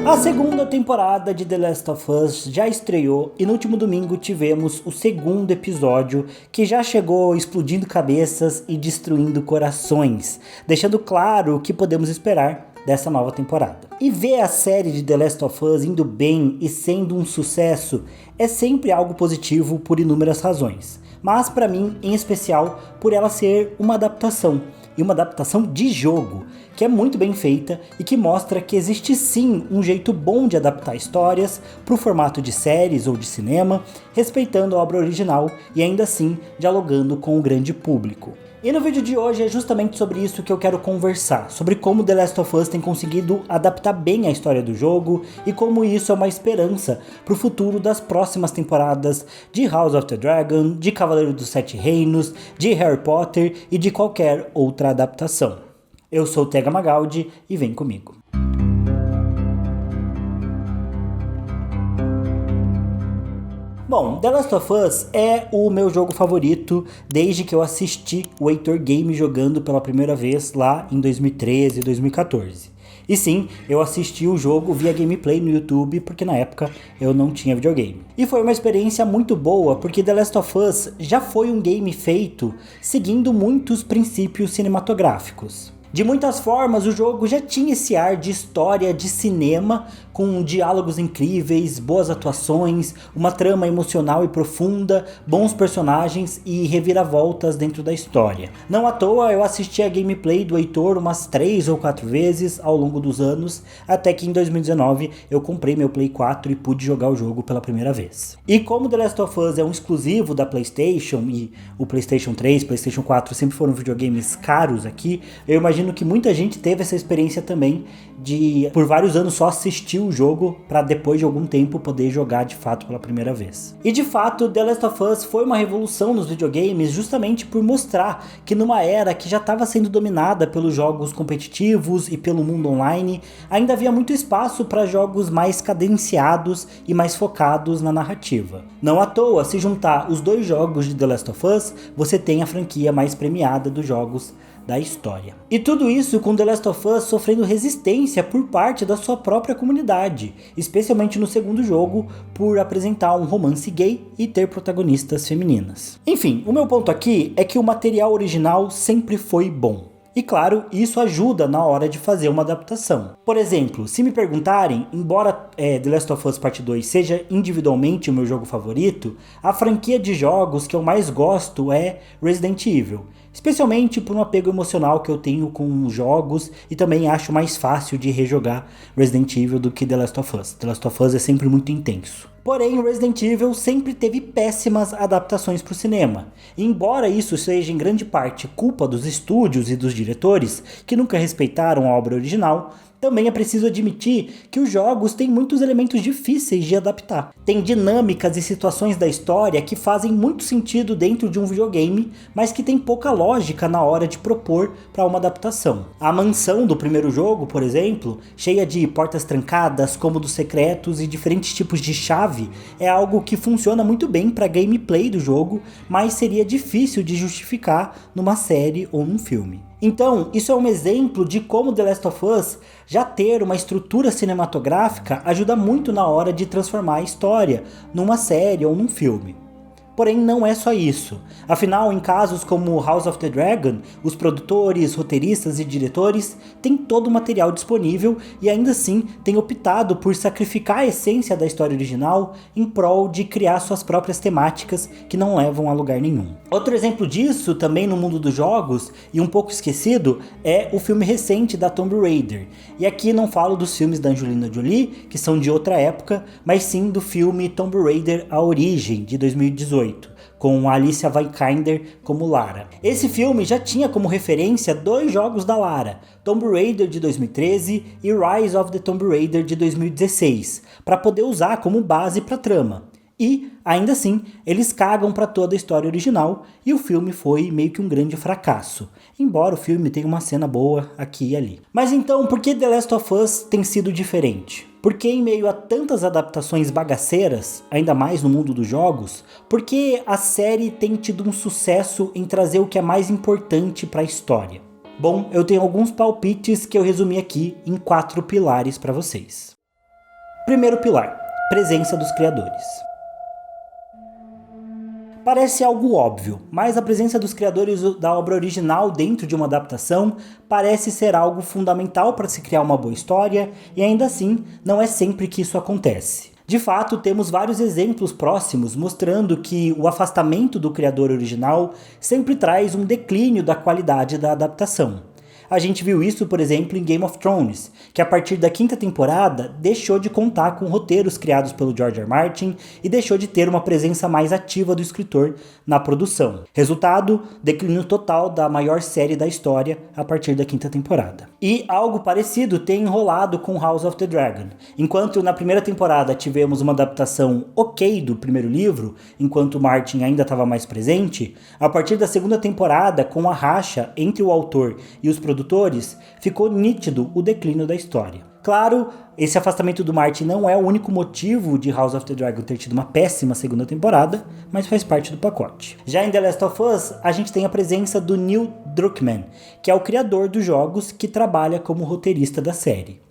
A segunda temporada de The Last of Us já estreou e no último domingo tivemos o segundo episódio, que já chegou explodindo cabeças e destruindo corações, deixando claro o que podemos esperar dessa nova temporada. E ver a série de The Last of Us indo bem e sendo um sucesso é sempre algo positivo por inúmeras razões, mas para mim em especial por ela ser uma adaptação, e uma adaptação de jogo, que é muito bem feita e que mostra que existe sim um jeito bom de adaptar histórias para o formato de séries ou de cinema, respeitando a obra original e ainda assim dialogando com o grande público. E no vídeo de hoje é justamente sobre isso que eu quero conversar, sobre como The Last of Us tem conseguido adaptar bem a história do jogo e como isso é uma esperança para o futuro das próximas temporadas de House of the Dragon, de Cavaleiro dos Sete Reinos, de Harry Potter e de qualquer outra adaptação. Eu sou o Tega Magaldi e vem comigo. Bom, The Last of Us é o meu jogo favorito desde que eu assisti o Heitor Game jogando pela primeira vez lá em 2013 e 2014. E sim, eu assisti o jogo via gameplay no YouTube porque na época eu não tinha videogame. E foi uma experiência muito boa porque The Last of Us já foi um game feito seguindo muitos princípios cinematográficos. De muitas formas, o jogo já tinha esse ar de história de cinema, com diálogos incríveis, boas atuações, uma trama emocional e profunda, bons personagens e reviravoltas dentro da história. Não à toa, eu assisti a gameplay do Heitor umas 3 ou 4 vezes ao longo dos anos, até que em 2019 eu comprei meu Play 4 e pude jogar o jogo pela primeira vez. E como The Last of Us é um exclusivo da PlayStation, e o PlayStation 3, PlayStation 4 sempre foram videogames caros aqui, eu imagino que muita gente teve essa experiência também de por vários anos só assistir o jogo para depois de algum tempo poder jogar de fato pela primeira vez. E de fato, The Last of Us foi uma revolução nos videogames justamente por mostrar que numa era que já estava sendo dominada pelos jogos competitivos e pelo mundo online, ainda havia muito espaço para jogos mais cadenciados e mais focados na narrativa. Não à toa, se juntar os dois jogos de The Last of Us, você tem a franquia mais premiada dos jogos da história. E tudo isso com The Last of Us sofrendo resistência por parte da sua própria comunidade, especialmente no segundo jogo, por apresentar um romance gay e ter protagonistas femininas. Enfim, o meu ponto aqui é que o material original sempre foi bom. E claro, isso ajuda na hora de fazer uma adaptação. Por exemplo, se me perguntarem, embora The Last of Us Part 2 seja individualmente o meu jogo favorito, a franquia de jogos que eu mais gosto é Resident Evil. Especialmente por um apego emocional que eu tenho com os jogos e também acho mais fácil de rejogar Resident Evil do que The Last of Us. The Last of Us é sempre muito intenso. Porém, Resident Evil sempre teve péssimas adaptações para o cinema. E embora isso seja em grande parte culpa dos estúdios e dos diretores, que nunca respeitaram a obra original, também é preciso admitir que os jogos têm muitos elementos difíceis de adaptar. Tem dinâmicas e situações da história que fazem muito sentido dentro de um videogame, mas que tem pouca lógica na hora de propor para uma adaptação. A mansão do primeiro jogo, por exemplo, cheia de portas trancadas, cômodos secretos e diferentes tipos de chave, é algo que funciona muito bem para gameplay do jogo, mas seria difícil de justificar numa série ou num filme. Então, isso é um exemplo de como The Last of Us já ter uma estrutura cinematográfica ajuda muito na hora de transformar a história numa série ou num filme. Porém, não é só isso. Afinal, em casos como House of the Dragon, os produtores, roteiristas e diretores têm todo o material disponível e ainda assim têm optado por sacrificar a essência da história original em prol de criar suas próprias temáticas que não levam a lugar nenhum. Outro exemplo disso, também no mundo dos jogos, e um pouco esquecido, é o filme recente da Tomb Raider. E aqui não falo dos filmes da Angelina Jolie, que são de outra época, mas sim do filme Tomb Raider: A Origem, de 2018. Com a Alicia Vikander como Lara. Esse filme já tinha como referência 2 jogos da Lara, Tomb Raider de 2013 e Rise of the Tomb Raider de 2016, para poder usar como base para a trama. E, ainda assim, eles cagam para toda a história original e o filme foi meio que um grande fracasso, embora o filme tenha uma cena boa aqui e ali. Mas então, por que The Last of Us tem sido diferente? Porque em meio a tantas adaptações bagaceiras, ainda mais no mundo dos jogos, porque a série tem tido um sucesso em trazer o que é mais importante para a história? Bom, eu tenho alguns palpites que eu resumi aqui em 4 pilares para vocês. Primeiro pilar: presença dos criadores. Parece algo óbvio, mas a presença dos criadores da obra original dentro de uma adaptação parece ser algo fundamental para se criar uma boa história, e ainda assim, não é sempre que isso acontece. De fato, temos vários exemplos próximos mostrando que o afastamento do criador original sempre traz um declínio da qualidade da adaptação. A gente viu isso, por exemplo, em Game of Thrones, que a partir da 5ª temporada deixou de contar com roteiros criados pelo George R. R. Martin e deixou de ter uma presença mais ativa do escritor na produção. Resultado, declínio total da maior série da história a partir da 5ª temporada. E algo parecido tem enrolado com House of the Dragon. Enquanto na primeira temporada tivemos uma adaptação ok do primeiro livro, enquanto Martin ainda estava mais presente, a partir da 2ª temporada, com a racha entre o autor e os produtores, ficou nítido o declínio da história. Claro, esse afastamento do Martin não é o único motivo de House of the Dragon ter tido uma péssima 2ª temporada, mas faz parte do pacote. Já em The Last of Us, a gente tem a presença do Neil Druckmann, que é o criador dos jogos que trabalha como roteirista da série.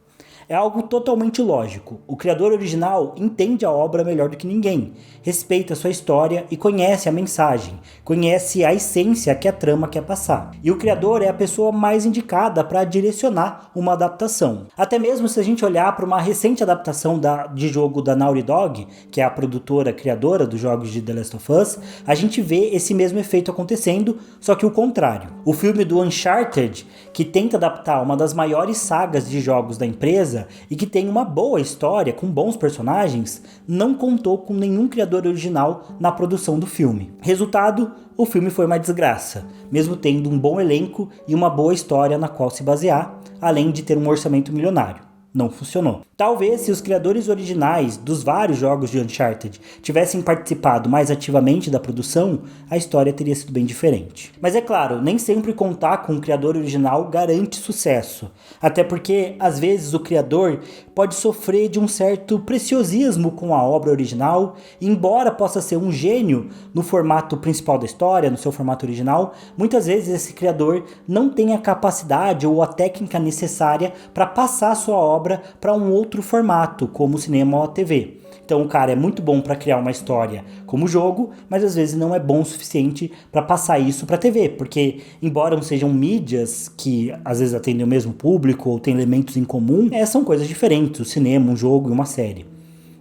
É algo totalmente lógico. O criador original entende a obra melhor do que ninguém, respeita sua história e conhece a mensagem, conhece a essência que a trama quer passar. E o criador é a pessoa mais indicada para direcionar uma adaptação. Até mesmo se a gente olhar para uma recente adaptação de jogo da Naughty Dog, que é a produtora criadora dos jogos de The Last of Us, a gente vê esse mesmo efeito acontecendo, só que o contrário. O filme do Uncharted, que tenta adaptar uma das maiores sagas de jogos da empresa, e que tem uma boa história, com bons personagens, não contou com nenhum criador original na produção do filme. Resultado, o filme foi uma desgraça, mesmo tendo um bom elenco e uma boa história na qual se basear, além de ter um orçamento milionário. Não funcionou. Talvez se os criadores originais dos vários jogos de Uncharted tivessem participado mais ativamente da produção, a história teria sido bem diferente. Mas é claro, nem sempre contar com um criador original garante sucesso. Até porque, às vezes, o criador pode sofrer de um certo preciosismo com a obra original, e embora possa ser um gênio no formato principal da história, no seu formato original, muitas vezes esse criador não tem a capacidade ou a técnica necessária para passar a sua obra para um outro formato, como o cinema ou a TV. Então o cara é muito bom para criar uma história como jogo, mas às vezes não é bom o suficiente para passar isso para a TV, porque embora não sejam mídias que às vezes atendem o mesmo público ou têm elementos em comum, são coisas diferentes, o cinema, um jogo e uma série.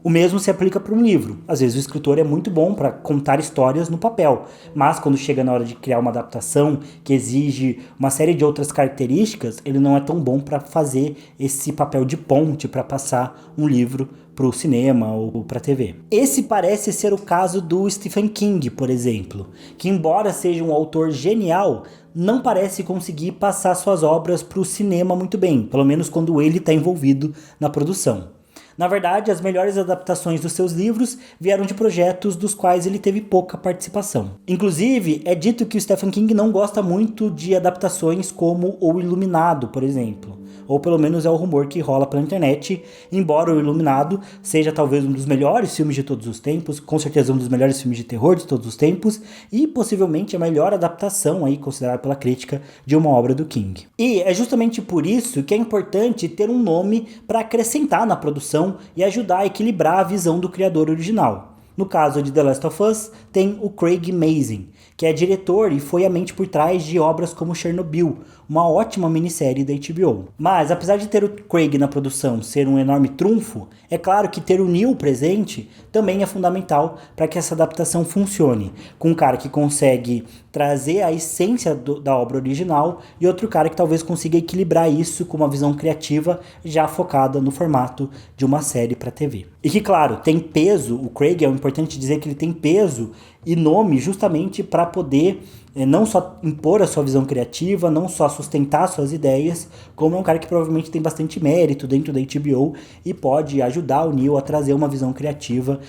O mesmo se aplica para um livro. Às vezes o escritor é muito bom para contar histórias no papel, mas quando chega na hora de criar uma adaptação que exige uma série de outras características, ele não é tão bom para fazer esse papel de ponte para passar um livro para o cinema ou para a TV. Esse parece ser o caso do Stephen King, por exemplo, que embora seja um autor genial, não parece conseguir passar suas obras para o cinema muito bem, pelo menos quando ele está envolvido na produção. Na verdade, as melhores adaptações dos seus livros vieram de projetos dos quais ele teve pouca participação. Inclusive, é dito que o Stephen King não gosta muito de adaptações como O Iluminado, por exemplo. Ou pelo menos é o rumor que rola pela internet, embora O Iluminado seja talvez um dos melhores filmes de todos os tempos, com certeza um dos melhores filmes de terror de todos os tempos, e possivelmente a melhor adaptação aí considerada pela crítica de uma obra do King. E é justamente por isso que é importante ter um nome para acrescentar na produção e ajudar a equilibrar a visão do criador original. No caso de The Last of Us, tem o Craig Mazin, que é diretor e foi a mente por trás de obras como Chernobyl, uma ótima minissérie da HBO. Mas, apesar de ter o Craig na produção ser um enorme trunfo, é claro que ter o Neil presente também é fundamental para que essa adaptação funcione, com um cara que consegue trazer a essência da obra original e outro cara que talvez consiga equilibrar isso com uma visão criativa já focada no formato de uma série para TV. E que, claro, tem peso, o Craig é importante dizer que ele tem peso e nome justamente para poder não só impor a sua visão criativa, não só sustentar suas ideias, como é um cara que provavelmente tem bastante mérito dentro da HBO e pode ajudar o Neil a trazer uma visão criativa,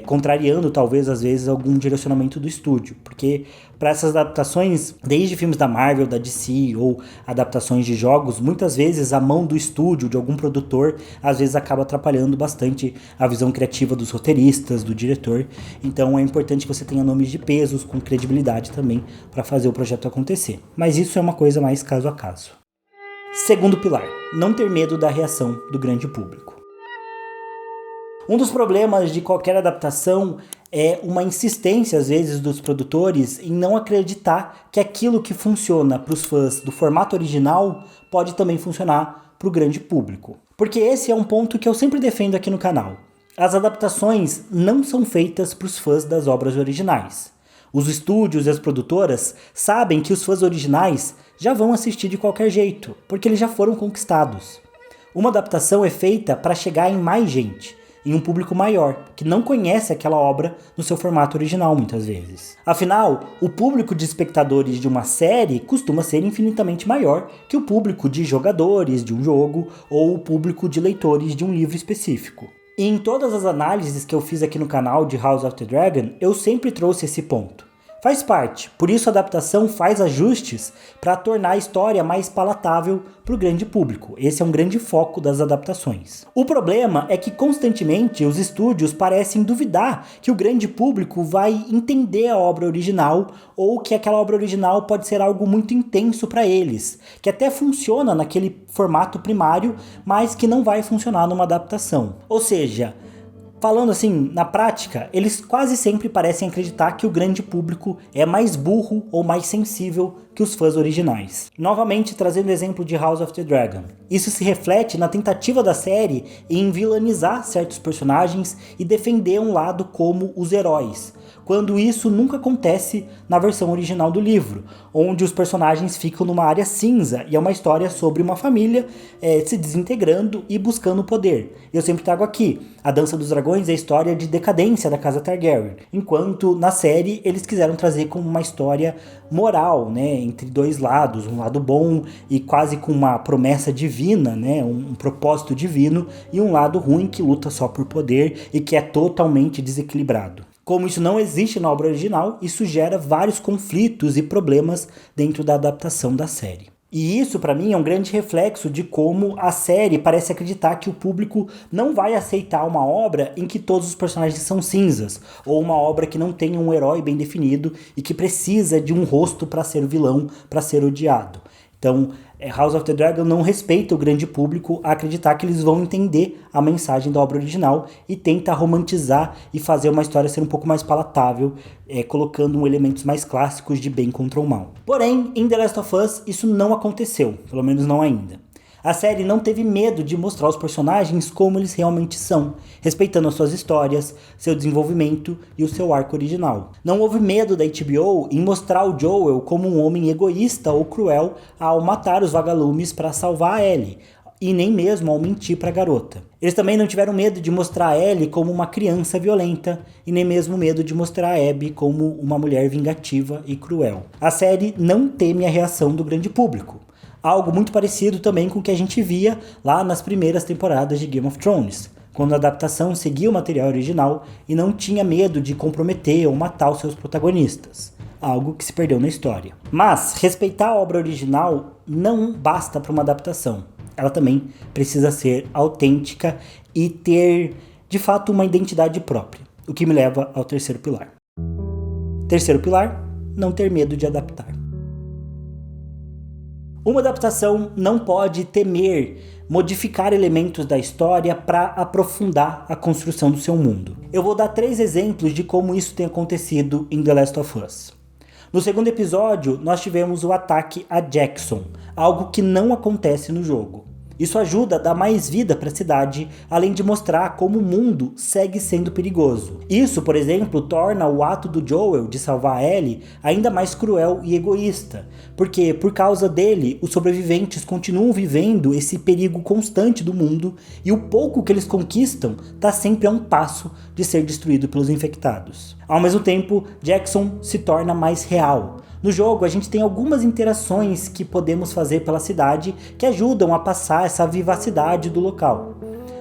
contrariando talvez às vezes algum direcionamento do estúdio, porque para essas adaptações, desde filmes da Marvel, da DC ou adaptações de jogos, muitas vezes a mão do estúdio, de algum produtor, às vezes acaba atrapalhando bastante a visão criativa dos roteiristas, do diretor. Então é importante que você tenha nomes de pesos com credibilidade também para fazer o projeto acontecer. Mas isso é uma coisa mais caso a caso. Segundo pilar, não ter medo da reação do grande público. Um dos problemas de qualquer adaptação é uma insistência, às vezes, dos produtores em não acreditar que aquilo que funciona para os fãs do formato original pode também funcionar para o grande público. Porque esse é um ponto que eu sempre defendo aqui no canal. As adaptações não são feitas para os fãs das obras originais. Os estúdios e as produtoras sabem que os fãs originais já vão assistir de qualquer jeito, porque eles já foram conquistados. Uma adaptação é feita para chegar em mais gente, em um público maior, que não conhece aquela obra no seu formato original muitas vezes. Afinal, o público de espectadores de uma série costuma ser infinitamente maior que o público de jogadores de um jogo ou o público de leitores de um livro específico. E em todas as análises que eu fiz aqui no canal de House of the Dragon, eu sempre trouxe esse ponto. Faz parte, por isso a adaptação faz ajustes para tornar a história mais palatável para o grande público. Esse é um grande foco das adaptações. O problema é que constantemente os estúdios parecem duvidar que o grande público vai entender a obra original ou que aquela obra original pode ser algo muito intenso para eles, que até funciona naquele formato primário, mas que não vai funcionar numa adaptação. Ou seja, falando assim, na prática, eles quase sempre parecem acreditar que o grande público é mais burro ou mais sensível que os fãs originais. Novamente, trazendo o exemplo de House of the Dragon. Isso se reflete na tentativa da série em vilanizar certos personagens e defender um lado como os heróis, quando isso nunca acontece na versão original do livro, onde os personagens ficam numa área cinza e é uma história sobre uma família se desintegrando e buscando poder. Eu sempre trago aqui, a Dança dos Dragões é a história de decadência da casa Targaryen, enquanto na série eles quiseram trazer como uma história moral, né, entre dois lados, um lado bom e quase com uma promessa divina, né, um propósito divino, e um lado ruim que luta só por poder e que é totalmente desequilibrado. Como isso não existe na obra original, isso gera vários conflitos e problemas dentro da adaptação da série. E isso, para mim, é um grande reflexo de como a série parece acreditar que o público não vai aceitar uma obra em que todos os personagens são cinzas, ou uma obra que não tem um herói bem definido e que precisa de um rosto para ser vilão, para ser odiado. Então, House of the Dragon não respeita o grande público a acreditar que eles vão entender a mensagem da obra original e tenta romantizar e fazer uma história ser um pouco mais palatável, colocando elementos mais clássicos de bem contra o mal. Porém, em The Last of Us, isso não aconteceu, pelo menos não ainda. A série não teve medo de mostrar os personagens como eles realmente são, respeitando as suas histórias, seu desenvolvimento e o seu arco original. Não houve medo da HBO em mostrar o Joel como um homem egoísta ou cruel ao matar os vagalumes para salvar a Ellie, e nem mesmo ao mentir para a garota. Eles também não tiveram medo de mostrar a Ellie como uma criança violenta, e nem mesmo medo de mostrar a Abby como uma mulher vingativa e cruel. A série não teme a reação do grande público. Algo muito parecido também com o que a gente via lá nas primeiras temporadas de Game of Thrones, quando a adaptação seguia o material original e não tinha medo de comprometer ou matar os seus protagonistas, algo que se perdeu na história. Mas respeitar a obra original não basta para uma adaptação, ela também precisa ser autêntica e ter, de fato, uma identidade própria, o que me leva ao terceiro pilar. Terceiro pilar, não ter medo de adaptar. Uma adaptação não pode temer modificar elementos da história para aprofundar a construção do seu mundo. Eu vou dar 3 exemplos de como isso tem acontecido em The Last of Us. No segundo episódio, nós tivemos o ataque a Jackson, algo que não acontece no jogo. Isso ajuda a dar mais vida para a cidade, além de mostrar como o mundo segue sendo perigoso. Isso, por exemplo, torna o ato do Joel de salvar a Ellie ainda mais cruel e egoísta, porque por causa dele, os sobreviventes continuam vivendo esse perigo constante do mundo e o pouco que eles conquistam está sempre a um passo de ser destruído pelos infectados. Ao mesmo tempo, Jackson se torna mais real. No jogo, a gente tem algumas interações que podemos fazer pela cidade que ajudam a passar essa vivacidade do local.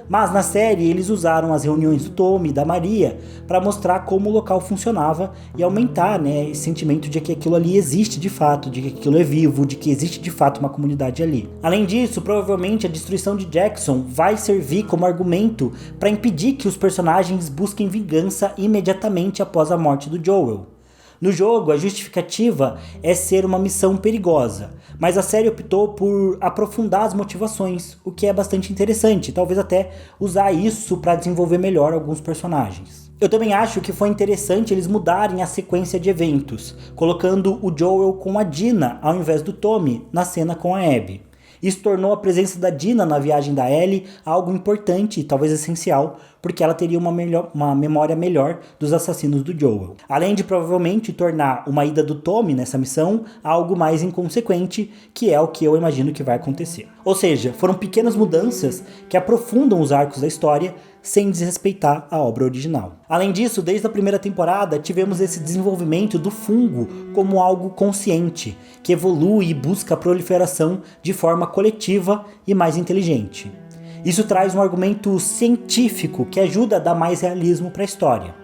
Mas na série, eles usaram as reuniões do Tommy e da Maria para mostrar como o local funcionava e aumentar, esse sentimento de que aquilo ali existe de fato, de que aquilo é vivo, de que existe de fato uma comunidade ali. Além disso, provavelmente a destruição de Jackson vai servir como argumento para impedir que os personagens busquem vingança imediatamente após a morte do Joel. No jogo, a justificativa é ser uma missão perigosa, mas a série optou por aprofundar as motivações, o que é bastante interessante, talvez até usar isso para desenvolver melhor alguns personagens. Eu também acho que foi interessante eles mudarem a sequência de eventos, colocando o Joel com a Dina ao invés do Tommy na cena com a Abby. Isso tornou a presença da Dina na viagem da Ellie algo importante e talvez essencial, porque ela teria uma memória melhor dos assassinos do Joel. Além de provavelmente tornar uma ida do Tommy nessa missão algo mais inconsequente, que é o que eu imagino que vai acontecer. Ou seja, foram pequenas mudanças que aprofundam os arcos da história sem desrespeitar a obra original. Além disso, desde a primeira temporada, tivemos esse desenvolvimento do fungo como algo consciente, que evolui e busca a proliferação de forma coletiva e mais inteligente. Isso traz um argumento científico que ajuda a dar mais realismo para a história.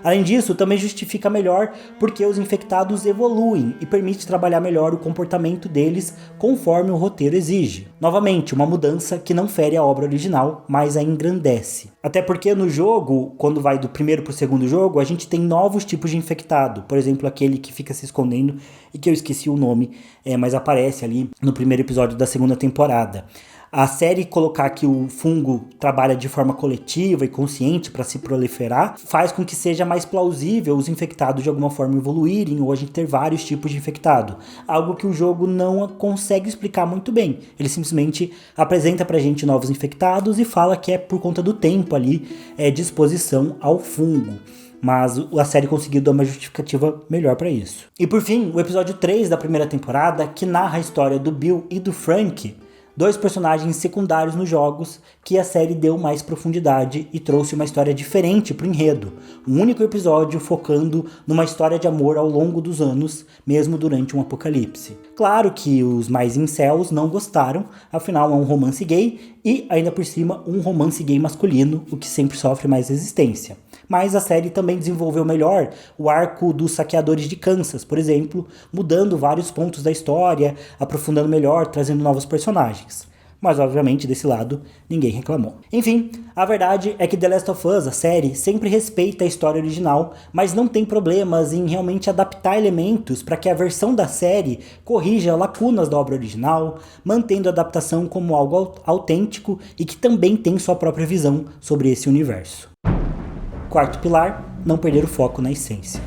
Além disso, também justifica melhor porque os infectados evoluem e permite trabalhar melhor o comportamento deles conforme o roteiro exige. Novamente, uma mudança que não fere a obra original, mas a engrandece. Até porque no jogo, quando vai do primeiro para o segundo jogo, a gente tem novos tipos de infectado. Por exemplo, aquele que fica se escondendo e que eu esqueci o nome, mas aparece ali no primeiro episódio da segunda temporada. A série colocar que o fungo trabalha de forma coletiva e consciente para se proliferar faz com que seja mais plausível os infectados de alguma forma evoluírem ou a gente ter vários tipos de infectado. Algo que o jogo não consegue explicar muito bem. Ele simplesmente apresenta pra gente novos infectados e fala que é por conta do tempo ali de exposição ao fungo. Mas a série conseguiu dar uma justificativa melhor para isso. E por fim, o episódio 3 da primeira temporada, que narra a história do Bill e do Frank, 2 personagens secundários nos jogos, que a série deu mais profundidade e trouxe uma história diferente pro enredo. Um único episódio focando numa história de amor ao longo dos anos, mesmo durante um apocalipse. Claro que os mais incels não gostaram, afinal é um romance gay e, ainda por cima, um romance gay masculino, o que sempre sofre mais resistência. Mas a série também desenvolveu melhor o arco dos saqueadores de Kansas, por exemplo, mudando vários pontos da história, aprofundando melhor, trazendo novos personagens. Mas, obviamente, desse lado, ninguém reclamou. Enfim, a verdade é que The Last of Us, a série, sempre respeita a história original, mas não tem problemas em realmente adaptar elementos para que a versão da série corrija lacunas da obra original, mantendo a adaptação como algo autêntico e que também tem sua própria visão sobre esse universo. Quarto pilar, não perder o foco na essência.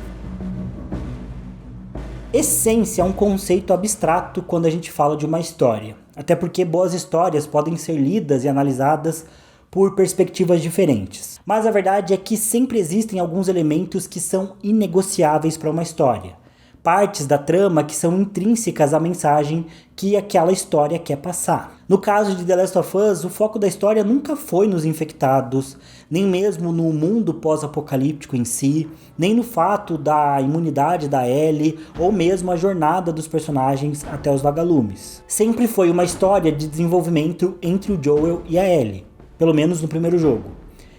Essência é um conceito abstrato quando a gente fala de uma história, até porque boas histórias podem ser lidas e analisadas por perspectivas diferentes. Mas a verdade é que sempre existem alguns elementos que são inegociáveis para uma história. Partes da trama que são intrínsecas à mensagem que aquela história quer passar. No caso de The Last of Us, o foco da história nunca foi nos infectados, nem mesmo no mundo pós-apocalíptico em si, nem no fato da imunidade da Ellie, ou mesmo a jornada dos personagens até os vagalumes. Sempre foi uma história de desenvolvimento entre o Joel e a Ellie, pelo menos no primeiro jogo.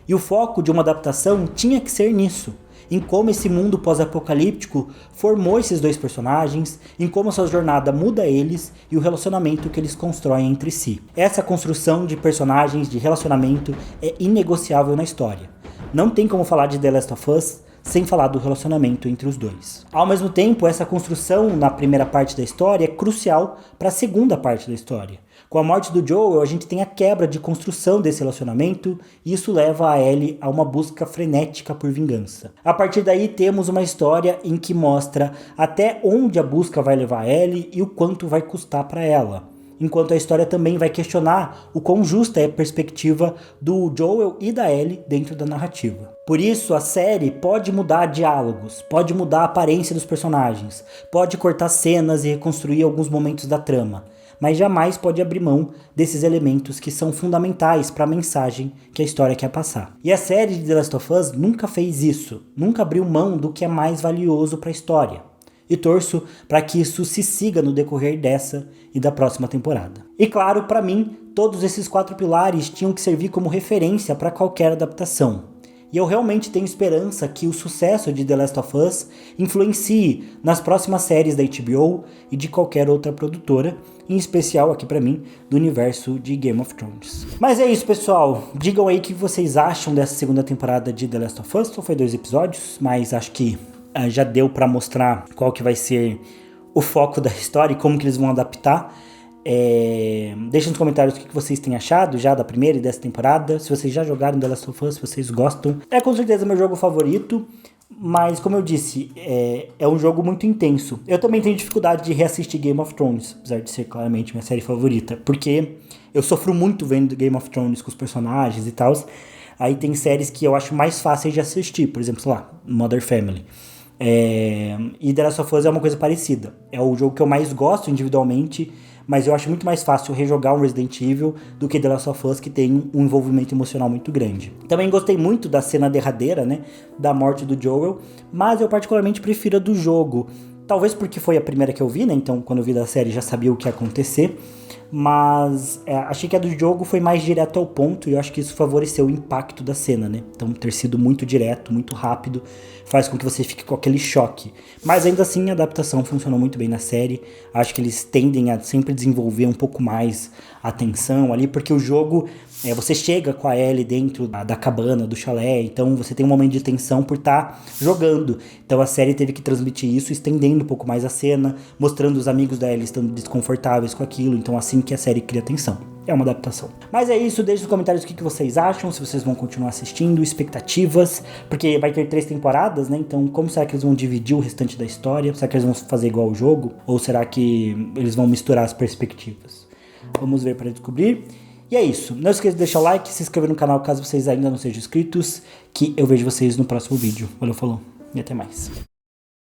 E o foco de uma adaptação tinha que ser nisso. Em como esse mundo pós-apocalíptico formou esses 2 personagens, em como sua jornada muda eles e o relacionamento que eles constroem entre si. Essa construção de personagens, de relacionamento, é inegociável na história. Não tem como falar de The Last of Us sem falar do relacionamento entre os 2. Ao mesmo tempo, essa construção na primeira parte da história é crucial para a segunda parte da história. Com a morte do Joel, a gente tem a quebra de construção desse relacionamento e isso leva a Ellie a uma busca frenética por vingança. A partir daí, temos uma história em que mostra até onde a busca vai levar a Ellie e o quanto vai custar para ela. Enquanto a história também vai questionar o quão justa é a perspectiva do Joel e da Ellie dentro da narrativa. Por isso, a série pode mudar diálogos, pode mudar a aparência dos personagens, pode cortar cenas e reconstruir alguns momentos da trama, mas jamais pode abrir mão desses elementos que são fundamentais para a mensagem que a história quer passar. E a série de The Last of Us nunca fez isso, nunca abriu mão do que é mais valioso para a história. E torço para que isso se siga no decorrer dessa e da próxima temporada. E claro, para mim, todos esses 4 pilares tinham que servir como referência para qualquer adaptação. E eu realmente tenho esperança que o sucesso de The Last of Us influencie nas próximas séries da HBO e de qualquer outra produtora, em especial aqui pra mim, do universo de Game of Thrones. Mas é isso, pessoal. Digam aí o que vocês acham dessa segunda temporada de The Last of Us. Só foi 2 episódios, mas acho que já deu pra mostrar qual que vai ser o foco da história e como que eles vão adaptar. Deixa nos comentários o que vocês têm achado já da primeira e dessa temporada. Se vocês já jogaram The Last of Us, se vocês gostam. É com certeza meu jogo favorito. Mas, como eu disse, é um jogo muito intenso. Eu também tenho dificuldade de reassistir Game of Thrones, apesar de ser claramente minha série favorita. Porque eu sofro muito vendo Game of Thrones com os personagens e tal. Aí tem séries que eu acho mais fáceis de assistir. Por exemplo, sei lá, Modern Family. E The Last of Us é uma coisa parecida. É o jogo que eu mais gosto individualmente, mas eu acho muito mais fácil rejogar um Resident Evil do que The Last of Us, que tem um envolvimento emocional muito grande. Também gostei muito da cena derradeira, né, da morte do Joel, mas eu particularmente prefiro a do jogo. Talvez porque foi a primeira que eu vi, né, então quando eu vi da série já sabia o que ia acontecer. Mas achei que a do jogo foi mais direto ao ponto e eu acho que isso favoreceu o impacto da cena, né? Então ter sido muito direto, muito rápido, faz com que você fique com aquele choque. Mas ainda assim a adaptação funcionou muito bem na série. Acho que eles tendem a sempre desenvolver um pouco mais a tensão ali, porque o jogo, você chega com a Ellie dentro da cabana, do chalé, então você tem um momento de tensão por estar jogando. Então a série teve que transmitir isso, estendendo um pouco mais a cena, mostrando os amigos da Ellie estando desconfortáveis com aquilo, então assim que a série cria tensão. É uma adaptação. Mas é isso, deixe nos comentários o que vocês acham, se vocês vão continuar assistindo, expectativas, porque vai ter 3 temporadas, né? Então como será que eles vão dividir o restante da história? Será que eles vão fazer igual o jogo? Ou será que eles vão misturar as perspectivas? Vamos ver para descobrir. E é isso. Não esqueça de deixar o like, se inscrever no canal caso vocês ainda não sejam inscritos, que eu vejo vocês no próximo vídeo. Valeu, falou e até mais.